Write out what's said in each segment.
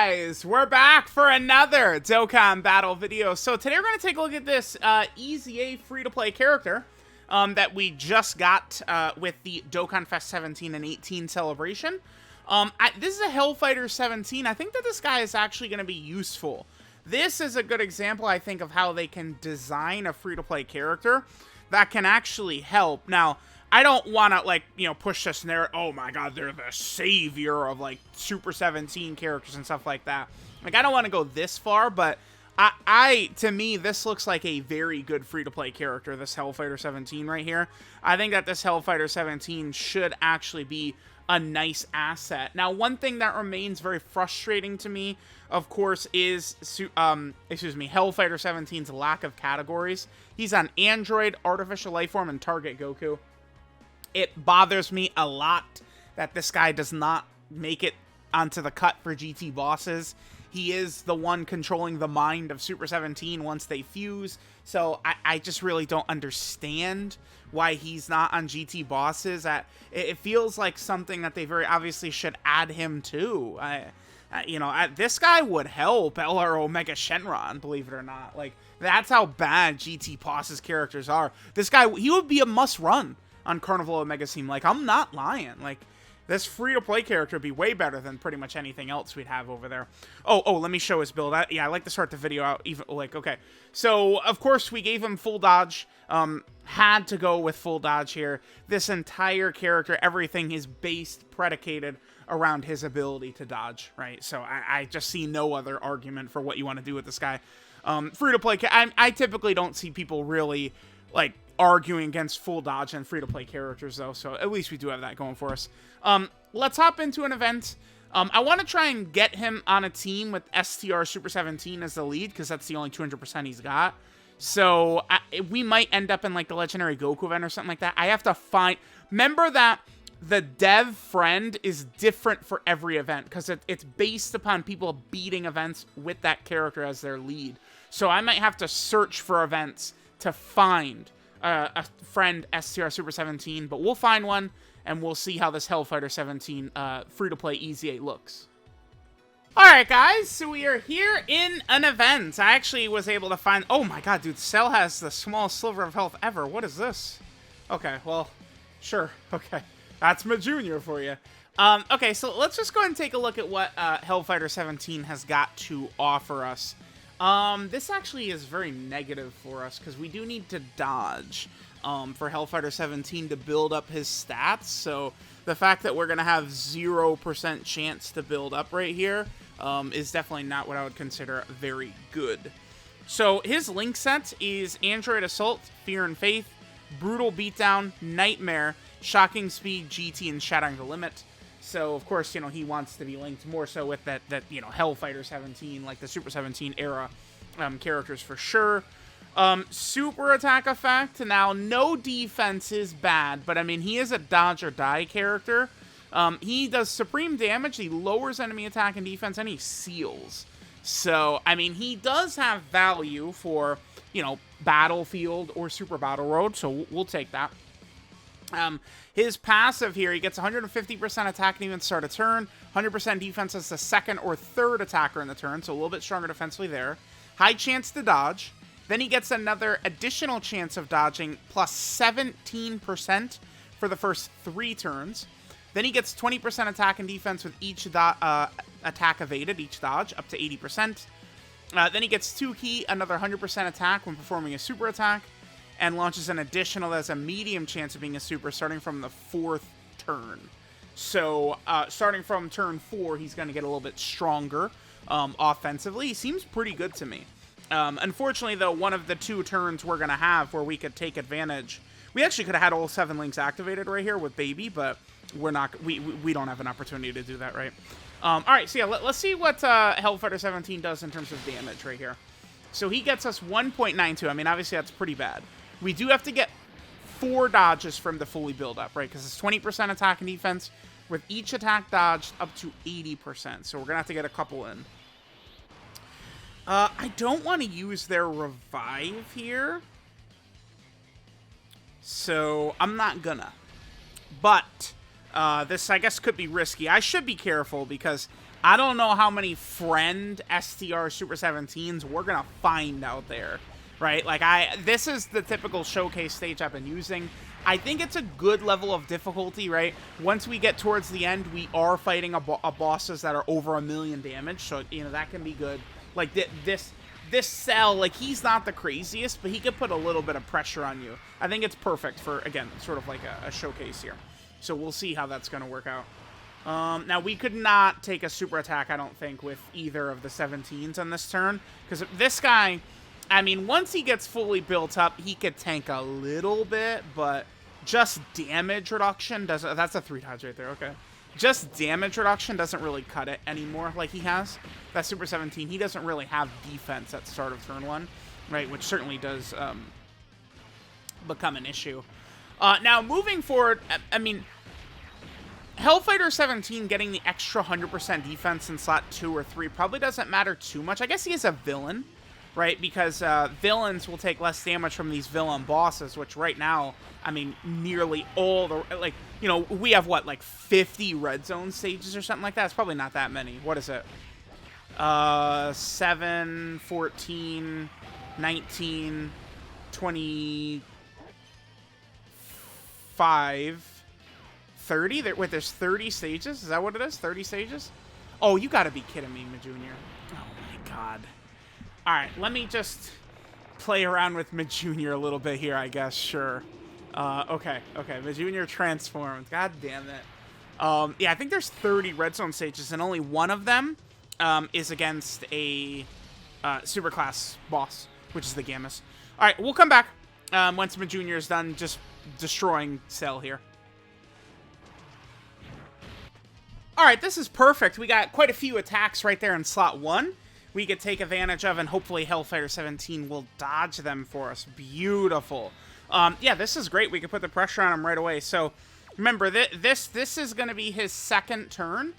guys, we're back for another Dokkan battle video. So today we're going to take a look at this EZA free-to-play character that we just got with the Dokkan Fest 17 and 18 celebration. This is a Hellfighter 17. I think that this guy is actually going to be useful. This is a good example, I think, of how they can design a free-to-play character that can actually help. Now, I don't want to, like, you know, push this narrative, oh my god, they're the savior of, like, Super 17 characters and stuff like that. Like, I don't want to go this far, but to me, this looks like a very good free-to-play character, this Hellfighter 17 right here. I think that this Hellfighter 17 should actually be a nice asset. Now, one thing that remains very frustrating to me, of course, is, Hellfighter 17's lack of categories. He's on Android, Artificial Lifeform, and Target Goku. It bothers me a lot that this guy does not make it onto the cut for GT bosses. He is the one controlling the mind of Super 17 once they fuse, so I just really don't understand why he's not on GT bosses. It feels like something that they very obviously should add him to. This guy would help LR Omega Shenron, believe it or not. Like, that's how bad GT bosses characters are. This guy, he would be a must-run on Carnival Omega Team. Like, I'm not lying. Like, this free-to-play character would be way better than pretty much anything else we'd have over there. Oh, let me show his build. I like to start the video out even, like, okay. So, of course, we gave him full dodge. Had to go with full dodge here. This entire character, everything is predicated around his ability to dodge, right? So, I just see no other argument for what you want to do with this guy. Free-to-play, I typically don't see people really, like, arguing against full dodge and free-to-play characters, though, so at least we do have that going for us. Let's hop into an event. I want to try and get him on a team with STR Super 17 as the lead, because that's the only 200% he's got. So, we might end up in, like, the Legendary Goku event or something like that. I have to find... Remember that the dev friend is different for every event, because it's based upon people beating events with that character as their lead. So, I might have to search for events to find a friend STR Super 17, but we'll find one, and we'll see how this Hellfighter 17 free-to-play EZA looks. Alright, guys, so we are here in an event. I actually was able to find... Oh my god, dude, Cell has the smallest sliver of health ever. What is this? Okay, well, sure. Okay, that's my junior for you. Okay, so let's just go ahead and take a look at what Hellfighter 17 has got to offer us. This actually is very negative for us, because we do need to dodge for Hellfighter 17 to build up his stats, so the fact that we're going to have 0% chance to build up right here is definitely not what I would consider very good. So his link set is Android Assault, Fear and Faith, Brutal Beatdown, Nightmare, Shocking Speed, GT, and Shattering the Limit. So, of course, you know, he wants to be linked more so with that you know, Hellfighter 17, like the Super 17 era characters for sure. Super attack effect. Now, no defense is bad, but, I mean, he is a dodge or die character. He does supreme damage, he lowers enemy attack and defense, and he seals. So, I mean, he does have value for, you know, Battlefield or Super Battle Road, so we'll take that. His passive here, he gets 150% attack and even start a turn, 100% defense as the second or third attacker in the turn, so a little bit stronger defensively there. High chance to dodge. Then he gets another additional chance of dodging, plus 17% for the first 3 turns. Then he gets 20% attack and defense with each attack evaded, each dodge, up to 80%. Then he gets 2 key, another 100% attack when performing a super attack, and launches an additional that has a medium chance of being a super starting from the 4th turn. So, starting from turn 4, he's going to get a little bit stronger offensively. He seems pretty good to me. Unfortunately, though, one of the 2 turns we're going to have where we could take advantage... We actually could have had all 7 links activated right here with Baby, but we're not... We don't have an opportunity to do that, right? Alright, so yeah, let's see what Hellfighter 17 does in terms of damage right here. So he gets us 1.92. I mean, obviously, that's pretty bad. We do have to get 4 dodges from the fully build up, right? Because it's 20% attack and defense, with each attack dodged up to 80%. So we're going to have to get a couple in. I don't want to use their revive here. So I'm not gonna. But this, I guess, could be risky. I should be careful because I don't know how many friend STR Super 17s we're going to find out there, right? Like, this is the typical showcase stage I've been using. I think it's a good level of difficulty, right? Once we get towards the end, we are fighting a bosses that are over 1 million damage, so, you know, that can be good. Like, this Cell, like, he's not the craziest, but he could put a little bit of pressure on you. I think it's perfect for, again, sort of like a showcase here. So we'll see how that's going to work out. Now, we could not take a super attack, I don't think, with either of the 17s on this turn. Because this guy, I mean, once he gets fully built up, he could tank a little bit, but just damage reduction doesn't... That's a 3 dodge right there, okay. Just damage reduction doesn't really cut it anymore like he has. That Super 17, he doesn't really have defense at the start of turn 1, right? Which certainly does become an issue. Now, moving forward, I mean... Hellfighter 17 getting the extra 100% defense in slot 2 or 3 probably doesn't matter too much. I guess he is a villain, right? Because villains will take less damage from these villain bosses, which right now, I mean, nearly all the, like, you know, we have, what, like 50 red zone stages or something like that? It's probably not that many. What is it? 7, 14, 19, 25... 30? There's 30 stages? Is that what it is? 30 stages? Oh, you gotta be kidding me, Majunior. Oh my god. Alright, let me just play around with Majunior a little bit here, I guess. Sure. Okay. Majunior transformed. God damn it. Yeah, I think there's 30 red zone stages, and only one of them is against a superclass boss, which is the Gammas. Alright, we'll come back once Majunior is done just destroying Cell here. Alright, this is perfect. We got quite a few attacks right there in slot 1 we could take advantage of, and hopefully Hellfighter 17 will dodge them for us. Beautiful. Yeah, this is great. We can put the pressure on him right away. So, remember, this is going to be his second turn.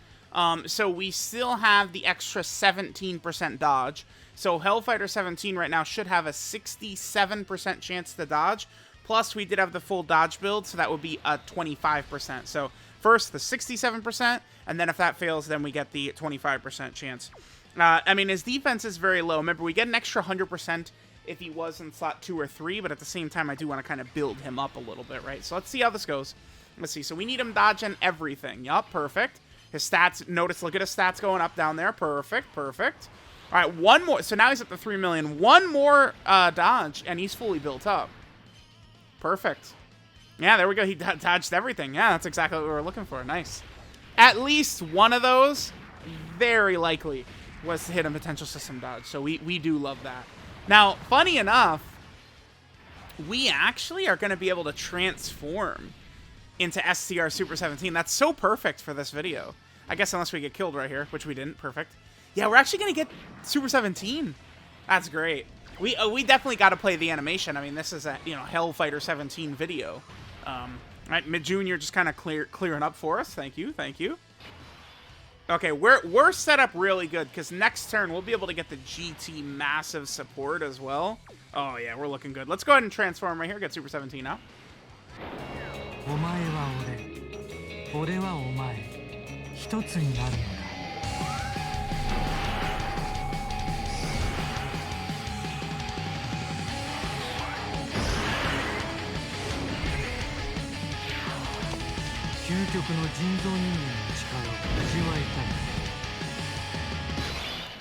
So we still have the extra 17% dodge. So Hellfighter 17 right now should have a 67% chance to dodge. Plus, we did have the full dodge build, so that would be a 25%. So first, the 67%, and then if that fails, then we get the 25% chance. I mean, his defense is very low. Remember, we get an extra 100% if he was in slot 2 or 3, but at the same time, I do want to kind of build him up a little bit, right? So let's see how this goes. Let's see. So we need him dodging everything. Yup, perfect. His stats, notice, look at his stats going up down there. Perfect, perfect. All right, one more. So now he's up to 3 million. One more dodge, and he's fully built up. Perfect. Yeah, there we go. He dodged everything. Yeah, that's exactly what we were looking for. Nice. At least one of those, very likely, was to hit a potential system dodge. So we do love that. Now, funny enough, we actually are going to be able to transform into STR Super 17. That's so perfect for this video. I guess unless we get killed right here, which we didn't. Perfect. Yeah, we're actually going to get Super 17. That's great. We definitely got to play the animation. I mean, this is a, you know, Hellfighter 17 video. Right, Mid-Junior just kind of clearing up for us. Thank you, thank you. Okay, we're set up really good, because next turn we'll be able to get the GT massive support as well. Oh yeah, we're looking good. Let's go ahead and transform right here. Get Super 17 now.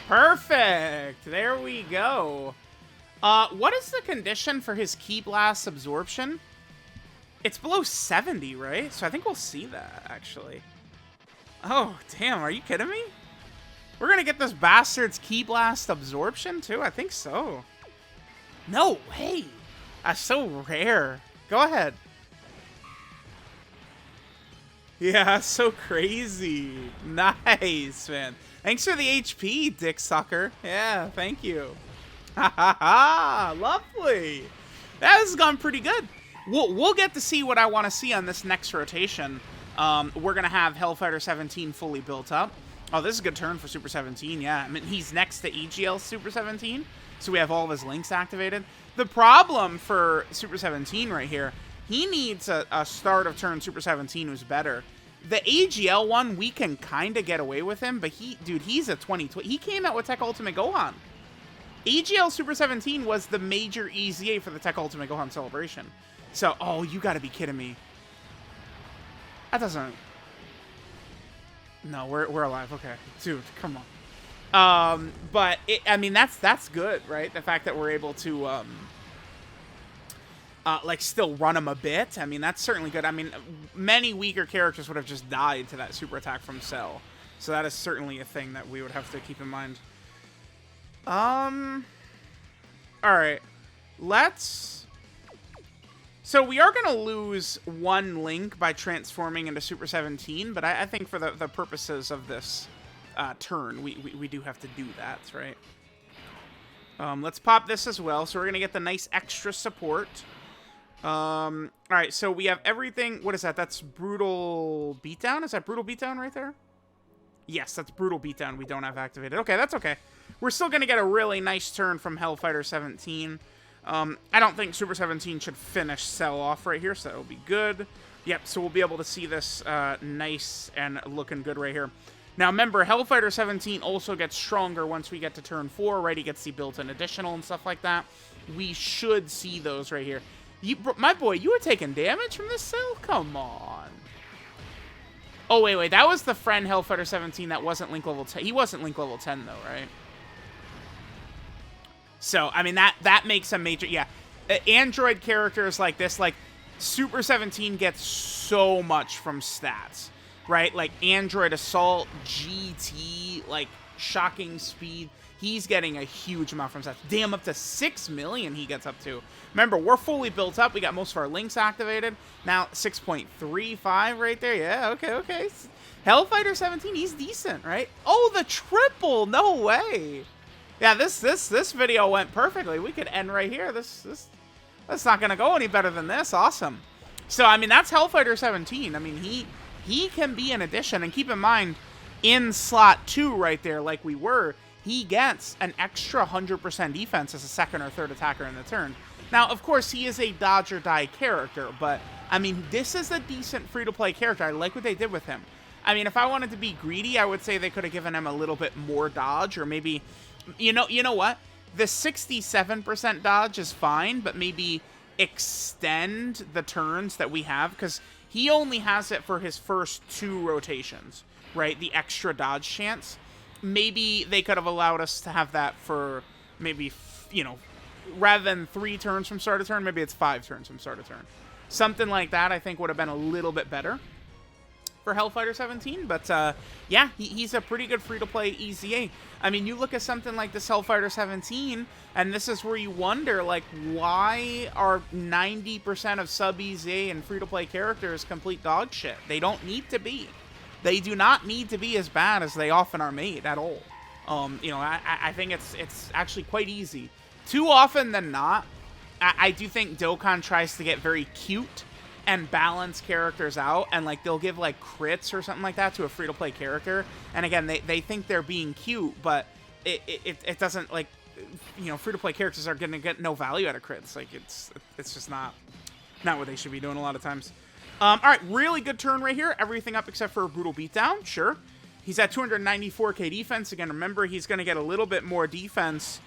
Perfect. There we go. What is the condition for his Ki Blast absorption? It's below 70, right? So I think we'll see that, actually. Oh, damn. Are you kidding me? We're going to get this bastard's Ki Blast absorption, too? I think so. No way. That's so rare. Go ahead. Yeah, that's so crazy. Nice, man. Thanks for the HP, dick sucker. Yeah, thank you. Ha ha ha. Lovely. That has gone pretty good. We'll get to see what I want to see on this next rotation. We're going to have Hellfighter 17 fully built up. Oh, this is a good turn for Super 17. Yeah, I mean, he's next to EGL Super 17. So we have all of his links activated. The problem for Super 17 right here, he needs a start of turn Super 17 who's better. The AGL one, we can kind of get away with him, but dude, he's a 2020. He came out with Tech Ultimate Gohan. AGL Super 17 was the major EZA for the Tech Ultimate Gohan celebration. So, oh, you gotta be kidding me. That doesn't... No, we're alive. Okay. Dude, come on. But, I mean, that's good, right? The fact that we're able to, like, still run him a bit. I mean, that's certainly good. I mean, many weaker characters would have just died to that super attack from Cell. So that is certainly a thing that we would have to keep in mind. Alright. So we are going to lose one Link by transforming into Super 17, but I think for the purposes of this turn, we do have to do that, right? Let's pop this as well. So we're going to get the nice extra support. Alright, so we have everything. What is that? That's Brutal Beatdown? Is that Brutal Beatdown right there? Yes, that's Brutal Beatdown we don't have activated. Okay, that's okay. We're still going to get a really nice turn from Hellfighter 17. I don't think Super 17 should finish Cell off right here, so that'll be good. Yep, so we'll be able to see this nice and looking good right here. Now, remember, Hellfighter 17 also gets stronger once we get to turn 4, right? He gets the built-in additional and stuff like that. We should see those right here. My boy, you were taking damage from this Cell? Come on. Oh, wait. That was the friend Hellfighter 17 that wasn't Link level 10. He wasn't Link level 10, though, right? So, I mean, that makes a major... Yeah. Android characters like this, like, Super 17 gets so much from stats, right? Like, Android Assault, GT, like, Shocking Speed. He's getting a huge amount from stats. Damn, up to 6 million he gets up to. Remember, we're fully built up. We got most of our links activated. Now, 6.35 right there. Yeah, okay. Hellfighter 17, he's decent, right? Oh, the triple! No way! Yeah, this video went perfectly. We could end right here. That's not gonna go any better than this. Awesome. So, I mean, that's Hellfighter 17. I mean, he can be an addition. And keep in mind, in slot 2 right there, like we were, he gets an extra 100% defense as a second or third attacker in the turn. Now, of course, he is a dodge or die character, but, I mean, this is a decent free-to-play character. I like what they did with him. I mean, if I wanted to be greedy, I would say they could have given him a little bit more dodge, or maybe... You know what? The 67% dodge is fine, but maybe extend the turns that we have, because he only has it for his first 2 rotations, right? The extra dodge chance. Maybe they could have allowed us to have that for maybe, you know, rather than 3 turns from start to turn, maybe it's 5 turns from start to turn. Something like that, I think, would have been a little bit better for Hellfighter 17, but yeah, he's a pretty good free-to-play EZA. I mean, you look at something like this Hellfighter 17, and this is where you wonder, like, why are 90% of sub-EZA and free-to-play characters complete dog shit? They don't need to be. They do not need to be as bad as they often are made at all. You know, I think it's actually quite easy. Too often than not, I do think Dokkan tries to get very cute and balance characters out, and like they'll give like crits or something like that to a free-to-play character, and again they think they're being cute, but it doesn't, like, you know, free-to-play characters are gonna get no value out of crits. Like it's just not what they should be doing a lot of times. All right, really good turn right here. Everything up except for a Brutal Beatdown. Sure, he's at 294k defense. Again, remember, he's gonna get a little bit more defense.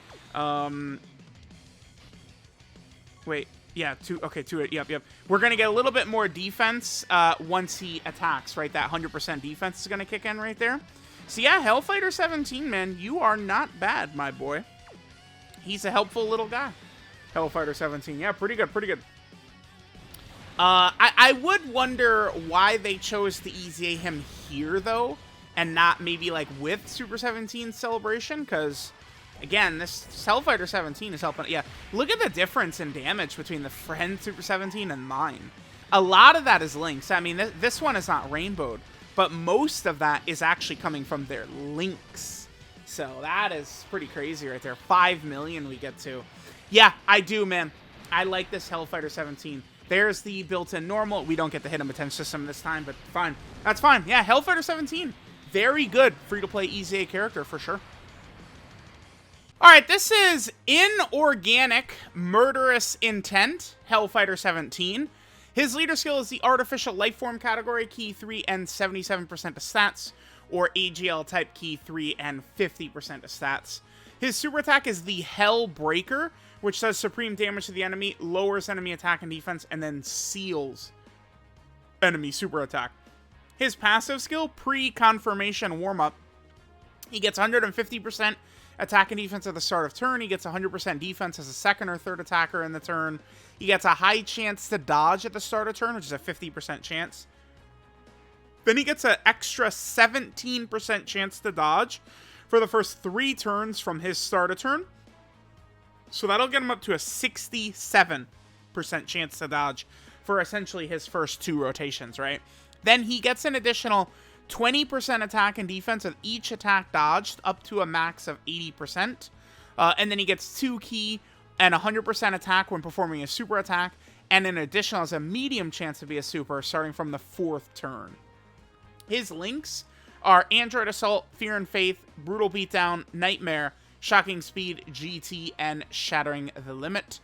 Wait. Yeah, yep. We're going to get a little bit more defense once he attacks, right? That 100% defense is going to kick in right there. So yeah, Hellfighter 17, man, you are not bad, my boy. He's a helpful little guy. Hellfighter 17, yeah, pretty good. I would wonder why they chose to EZA him here, though, and not maybe, like, with Super 17 Celebration, because... Again, this Hellfighter 17 is helping. Yeah, look at the difference in damage between the friend Super 17 and mine. A lot of that is links. I mean, this one is not rainbowed, but most of that is actually coming from their links. So that is pretty crazy right there. 5 million we get to. Yeah, I do, man. I like this Hellfighter 17. There's the built-in normal. We don't get the hidden potential system this time, but fine. That's fine. Yeah, Hellfighter 17. Very good free-to-play EZA character for sure. Alright, this is Inorganic Murderous Intent, Hellfighter 17. His leader skill is the Artificial Lifeform category, key 3 and 77% of stats, or AGL type, key 3 and 50% of stats. His super attack is the Hell Breaker, which does supreme damage to the enemy, lowers enemy attack and defense, and then seals enemy super attack. His passive skill, Pre-Confirmation Warm-Up, he gets 150% attack and defense at the start of turn. He gets 100% defense as a second or third attacker in the turn. He gets a high chance to dodge at the start of turn, which is a 50% chance. Then he gets an extra 17% chance to dodge for the first 3 turns from his start of turn. So that'll get him up to a 67% chance to dodge for essentially his first 2 rotations, right? Then he gets an additional 20% attack and defense with each attack dodged, up to a max of 80%. And then he gets 2 key and 100% attack when performing a super attack, and an additional has a medium chance to be a super starting from the 4th turn. His links are Android Assault, Fear and Faith, Brutal Beatdown, Nightmare, Shocking Speed, GT, and Shattering the Limit.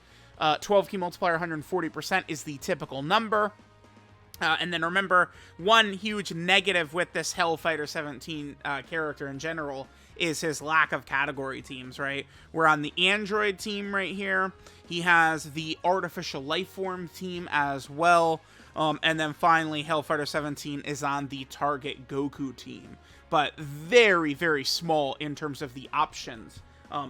12 key multiplier, 140% is the typical number. And then remember, one huge negative with this Hellfighter 17 character in general is his lack of category teams, right? We're on the Android team right here. He has the Artificial Lifeform team as well. And then finally, Hellfighter 17 is on the Target Goku team. But very, very small in terms of the options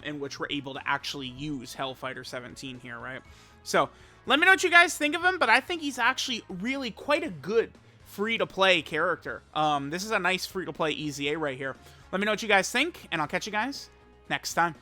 in which we're able to actually use Hellfighter 17 here, right? So, let me know what you guys think of him, but I think he's actually really quite a good free-to-play character. This is a nice free-to-play EZA right here. Let me know what you guys think, and I'll catch you guys next time.